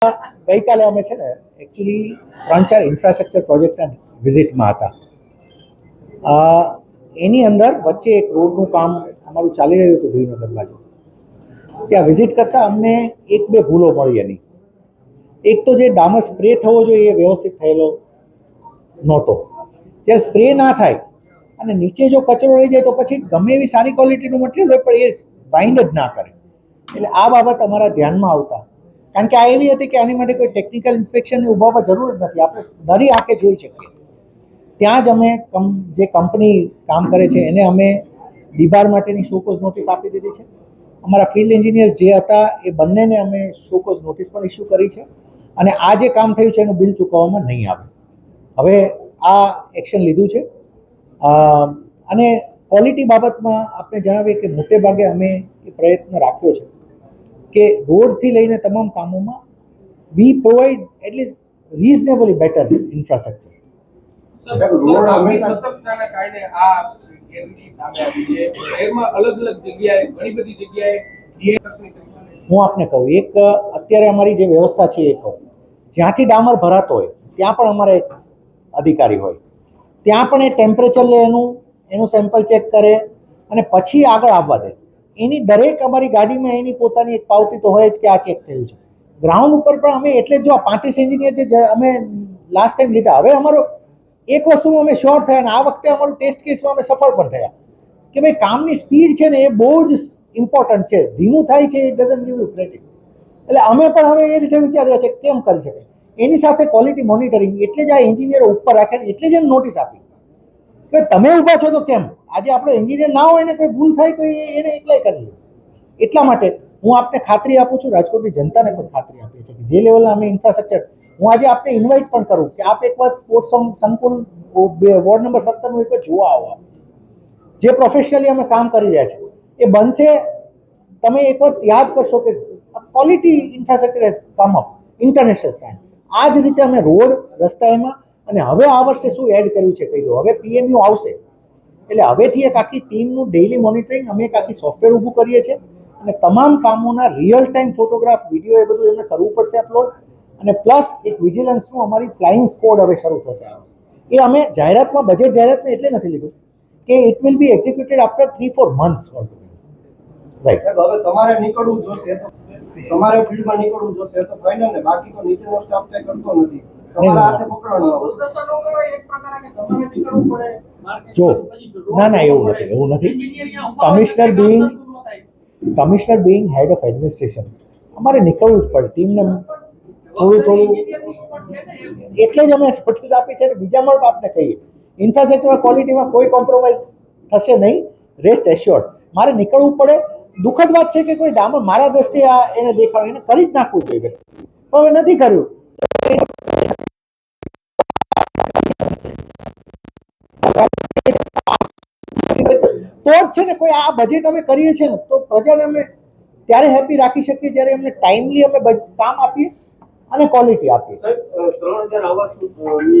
ગઈકાલે અમે છે ને એકચ્યુઅલી 3-4 ઇન્ફ્રાસ્ટ્રક્ચર પ્રોજેક્ટના વિઝિટમાં હતા. એની અંદર વચ્ચે એક રોડનું કામ અમારું ચાલી રહ્યું હતું ભીમનગર બાજુ. ત્યાં વિઝિટ કરતાં અમને એક બે ભૂલો મળી એની. એક તો જે ડામર સ્પ્રે થવો જોઈએ એ વ્યવસ્થિત થયેલો નહોતો. જ્યારે સ્પ્રે ના થાય અને નીચે જો કચરો રહી જાય તો પછી ગમે એવી સારી ક્વોલિટીનું મટીરિયલ હોય પણ એ બાઇન્ડ જ ના કરે. એટલે આ બાબત અમારા ધ્યાનમાં આવતા, કારણ કે આ એવી હતી કે આની માટે કોઈ ટેકનિકલ ઇન્સ્પેક્શનની ઉભાવવા જરૂર જ નથી, આપણે નરી આંખે જોઈ શકીએ. ત્યાં જ અમે જે કંપની કામ કરે છે એને અમે ડીબાર માટેની શોકોઝ નોટિસ આપી દીધી છે. અમારા ફિલ્ડ એન્જિનિયર્સ જે હતા એ બંનેને અમે શોકોઝ નોટિસ પણ ઇસ્યુ કરી છે અને આ જે કામ થયું છે એનું બિલ ચૂકવવામાં નહીં આવે. હવે આ એક્શન લીધું છે. અને ક્વોલિટી બાબતમાં આપણે જણાવીએ કે મોટે ભાગે અમે એ પ્રયત્ન રાખ્યો છે કે રોડથી લઈને તમામ કામોમાં વી provide at least reasonably better infrastructure. હું આપને કહું, એક અત્યારે અમારી જે વ્યવસ્થા છે એ કહું, જ્યાંથી ડામર ભરાતો હોય ત્યાં પણ અમારે એક અધિકારી હોય, ત્યાં પણ એ ટેમ્પરેચર લે, એનું સેમ્પલ ચેક કરે અને પછી આગળ આવવા દે. એની દરેક અમારી ગાડીમાં એની પોતાની એક પાવતી તો હોય જ કે આ ચેક થયું છે. ગ્રાઉન્ડ ઉપર પણ અમે એટલે જ જો 35 એન્જિનિયર જે અમે લાસ્ટ ટાઈમ લીધા, હવે અમારો એક વસ્તુમાં અમે શ્યોર થયા અને આ વખતે અમારું ટેસ્ટ કેસમાં અમે સફળ પણ થયા કે ભાઈ કામની સ્પીડ છે ને એ બહુ જ ઇમ્પોર્ટન્ટ છે. ધીમું થાય છે એ ડઝન્ટ ગીવ યુ ક્રેડિટ. એટલે અમે પણ હવે એ રીતે વિચાર્યા છે કેમ કરી શકાય. એની સાથે ક્વોલિટી મોનિટરિંગ, એટલે જ આ એન્જિનિયરો ઉપર રાખે, એટલે જ એને નોટિસ આપી કે તમે ઊભા છો તો કેમ. આજે આપણો એન્જિનિયર ના હોય ને કોઈ ભૂલ થાય તો એને એકલાય કરી લે. એટલા માટે હું આપને ખાતરી આપું છું, રાજકોટની જનતાને પણ ખાતરી આપીએ છીએ કે જે લેવલના અમે ઇન્ફ્રાસ્ટ્રક્ચર, હું આજે આપને ઇન્વાઇટ પણ કરું કે આપ એક વાર સ્પોર્ટ્સ સંકુલ વોર્ડ નંબર 17 એક વાર જોવા આવો. જે પ્રોફેશનલી અમે કામ કરી રહ્યા છીએ એ બનશે. તમે એક વાર યાદ કરશો કે quality infrastructure has come up international standard. આ જ રીતે અમે રોડ, રસ્તા એમાં, અને હવે આ વર્ષે શું એડ કર્યું છે કહી દો. હવે PMU આવશે એટલે હવેથી એક આખી ટીમનું ડેઇલી મોનિટરિંગ, અમે એક આખી સોફ્ટવેર ઊભું કરીએ છીએ અને તમામ કામોના રિયલ ટાઈમ ફોટોગ્રાફ, વિડીયો એ બધું એમને કરવું પડશે અપલોડ. અને પ્લસ એક વિજિલન્સનું અમારી ફ્લાઇંગ સ્કોડ હવે શરૂ થશે. એ અમે જાહેરાતમાં, બજેટ જાહેરાતમાં એટલે નથી લીધું કે it will be executed after 3-4 months. Right. હવે તમારે નીકળવું જોશે તો તમારે ફિલ્ડમાં નીકળવું જોશે તો ફાઇનલ ને, બાકી તો નીચેનો સ્ટાફ કઈ કરતો નથી. તમારા હાથે પકડવાનું જો ના એવું નથી. Commissioner being head of administration, અમારે નીકળવું જ પડે ટીમને થોડું. એટલે જ અમે નોટિસ આપી છે. બીજા મળે આપને કહીએ, ઇન્ફ્રાસ્ટ્રક્ચર ક્વોલિટીમાં કોઈ કોમ્પ્રોમાઇઝ થશે નહીં. Rest assured. મારે નીકળવું પડે. દુઃખદ વાત છે કે કોઈ ડામર મારા દ્રષ્ટિએ એને દેખાડો, એને કરી જ નાખવું જોઈએ, પણ હવે નથી કર્યું. તો જ છે ને કોઈ આ બજેટ અમે કરીએ છીએ ને તો પ્રજાને અમે ત્યારે હેપી રાખી શકીએ જ્યારે એમને ટાઈમલી અમે કામ આપીએ અને ક્વોલિટી આપીએ. 3000 આવાસ